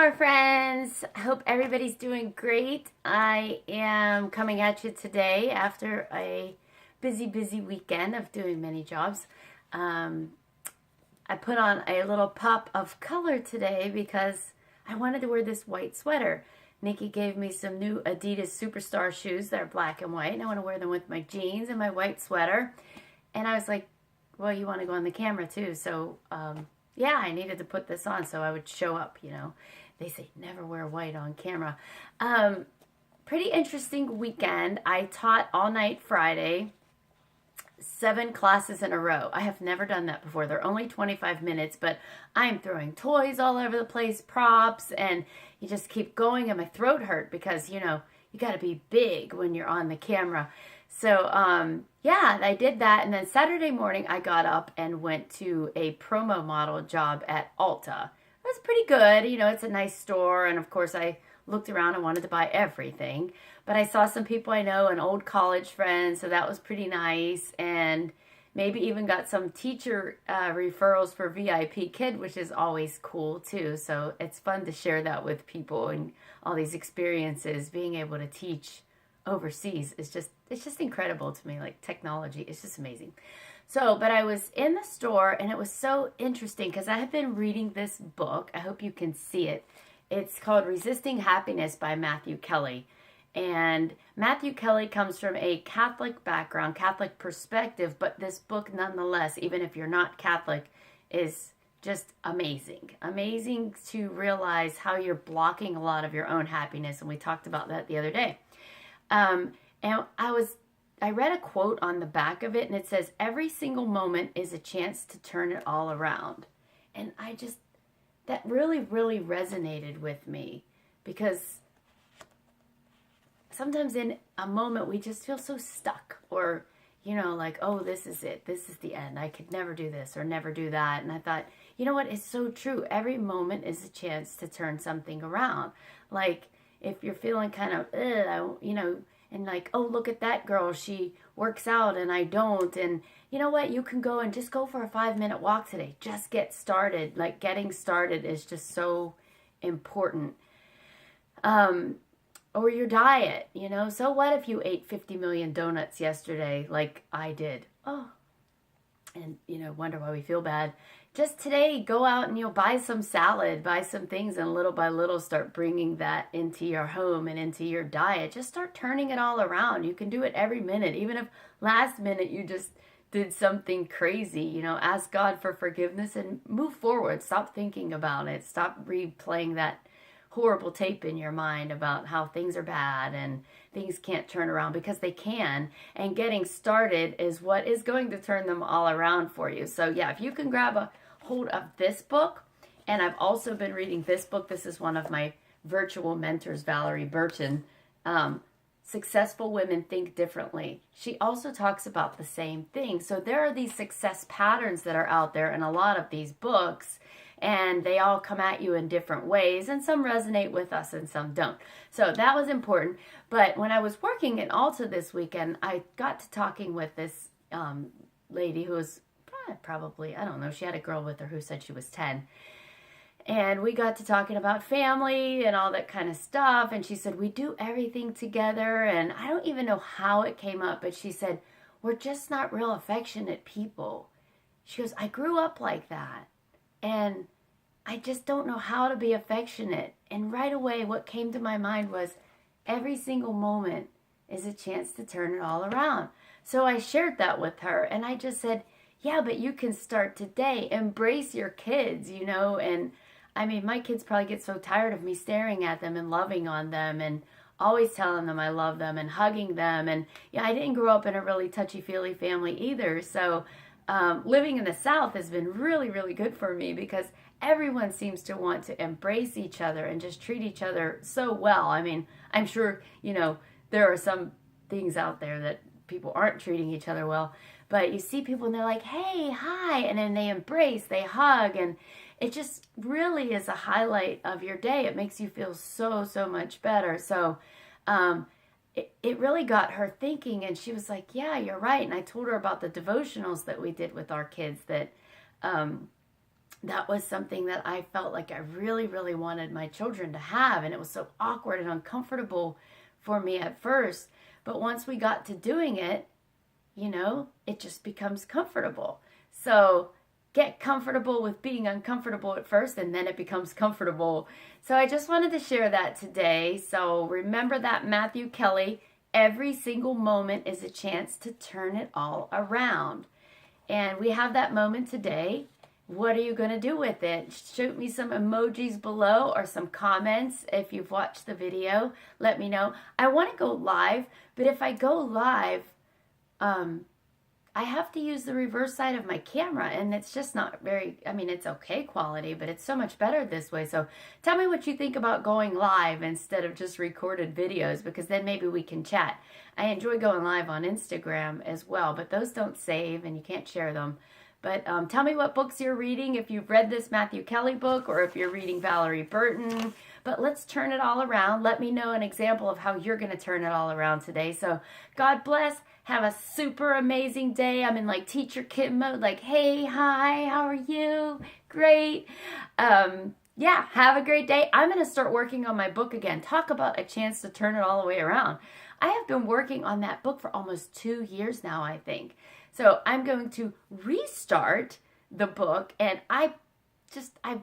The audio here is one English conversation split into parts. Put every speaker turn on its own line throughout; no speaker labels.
our friends. I hope everybody's doing great. I am coming at you today after a busy weekend of doing many jobs. Um, I put on a little pop of color today because I wanted to wear this white sweater. Nikki gave me some new Adidas Superstar shoes that are black and white, and I want to wear them with my jeans and my white sweater. And I was like, well, you want to go on the camera too, so yeah, I needed to put this on so I would show up. They say never wear white on camera. Pretty interesting weekend. I taught all night Friday, 7 classes in a row. I have never done that before. They're only 25 minutes, but I'm throwing toys all over the place, props, and you just keep going, and my throat hurt because, you got to be big when you're on the camera. So, yeah, I did that. And then Saturday morning, I got up and went to a promo model job at Ulta. It was pretty good. It's a nice store. And of course, I looked around and wanted to buy everything. But I saw some people I know and old college friends. So that was pretty nice. And maybe even got some teacher referrals for VIP Kid, which is always cool too. So it's fun to share that with people and all these experiences. Being able to teach overseas is it's just incredible to me. Like, technology is just amazing. So, but I was in the store and it was so interesting because I have been reading this book. I hope you can see it. It's called Resisting Happiness by Matthew Kelly. And Matthew Kelly comes from a Catholic background, Catholic perspective, but this book nonetheless, even if you're not Catholic, is just amazing. Amazing to realize how you're blocking a lot of your own happiness. And we talked about that the other day. And I read a quote on the back of it, and it says, every single moment is a chance to turn it all around. And that really resonated with me, because sometimes in a moment we just feel so stuck, or, like, oh, this is it. This is the end. I could never do this or never do that. And I thought, you know what? It's so true. Every moment is a chance to turn something around. Like, if you're feeling kind of, and like, oh, look at that girl, she works out and I don't. And you know what? You can go and just go for a 5-minute walk today. Just get started. Like, getting started is just so important. Or your diet, So what if you ate 50 million donuts yesterday like I did? Oh, and, wonder why we feel bad. Just today, go out and, buy some salad, buy some things, and little by little start bringing that into your home and into your diet. Just start turning it all around. You can do it every minute. Even if last minute you just did something crazy, ask God for forgiveness and move forward. Stop thinking about it. Stop replaying that horrible tape in your mind about how things are bad and things can't turn around, because they can. And getting started is what is going to turn them all around for you. So yeah, if you can grab a hold of this book, and I've also been reading this book. This is one of my virtual mentors, Valerie Burton. Successful Women Think Differently. She also talks about the same thing. So there are these success patterns that are out there in a lot of these books, and they all come at you in different ways, and some resonate with us and some don't. So that was important. But when I was working in Ulta this weekend, I got to talking with this lady who was probably, I don't know, she had a girl with her who said she was 10. And we got to talking about family and all that kind of stuff. And she said, we do everything together. And I don't even know how it came up, but she said, we're just not real affectionate people. She goes, I grew up like that. And I just don't know how to be affectionate. And right away, what came to my mind was, every single moment is a chance to turn it all around. So I shared that with her. And I just said, yeah, but you can start today. Embrace your kids, And I mean, my kids probably get so tired of me staring at them and loving on them and always telling them I love them and hugging them. And yeah, I didn't grow up in a really touchy-feely family either. So living in the South has been really good for me, because everyone seems to want to embrace each other and just treat each other so well. I mean, I'm sure, there are some things out there that people aren't treating each other well, but you see people and they're like, hey, hi, and then they embrace, they hug, and it just really is a highlight of your day. It makes you feel so much better. So it really got her thinking, and she was like, yeah, you're right. And I told her about the devotionals that we did with our kids that that was something that I felt like I really, really wanted my children to have. And it was so awkward and uncomfortable for me at first. But once we got to doing it, it just becomes comfortable. So get comfortable with being uncomfortable at first, and then it becomes comfortable. So I just wanted to share that today. So remember that, Matthew Kelly, every single moment is a chance to turn it all around. And we have that moment today. What are you going to do with it? Shoot me some emojis below or some comments if you've watched the video. Let me know. I want to go live, but if I go live, I have to use the reverse side of my camera, and it's just not very, it's okay quality, but it's so much better this way. So tell me what you think about going live instead of just recorded videos, because then maybe we can chat. I enjoy going live on Instagram as well, but those don't save and you can't share them. But tell me what books you're reading, if you've read this Matthew Kelly book or if you're reading Valerie Burton. But let's turn it all around. Let me know an example of how you're going to turn it all around today. So God bless. Have a super amazing day. I'm in like teacher kid mode, like, hey, hi, how are you? Great. Yeah, have a great day. I'm going to start working on my book again. Talk about a chance to turn it all the way around. I have been working on that book for almost 2 years now, I think. So I'm going to restart the book, and I've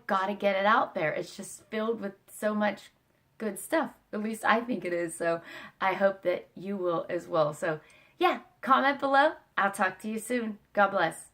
got to get it out there. It's just filled with so much good stuff. At least I think it is. So I hope that you will as well. So yeah, comment below. I'll talk to you soon. God bless.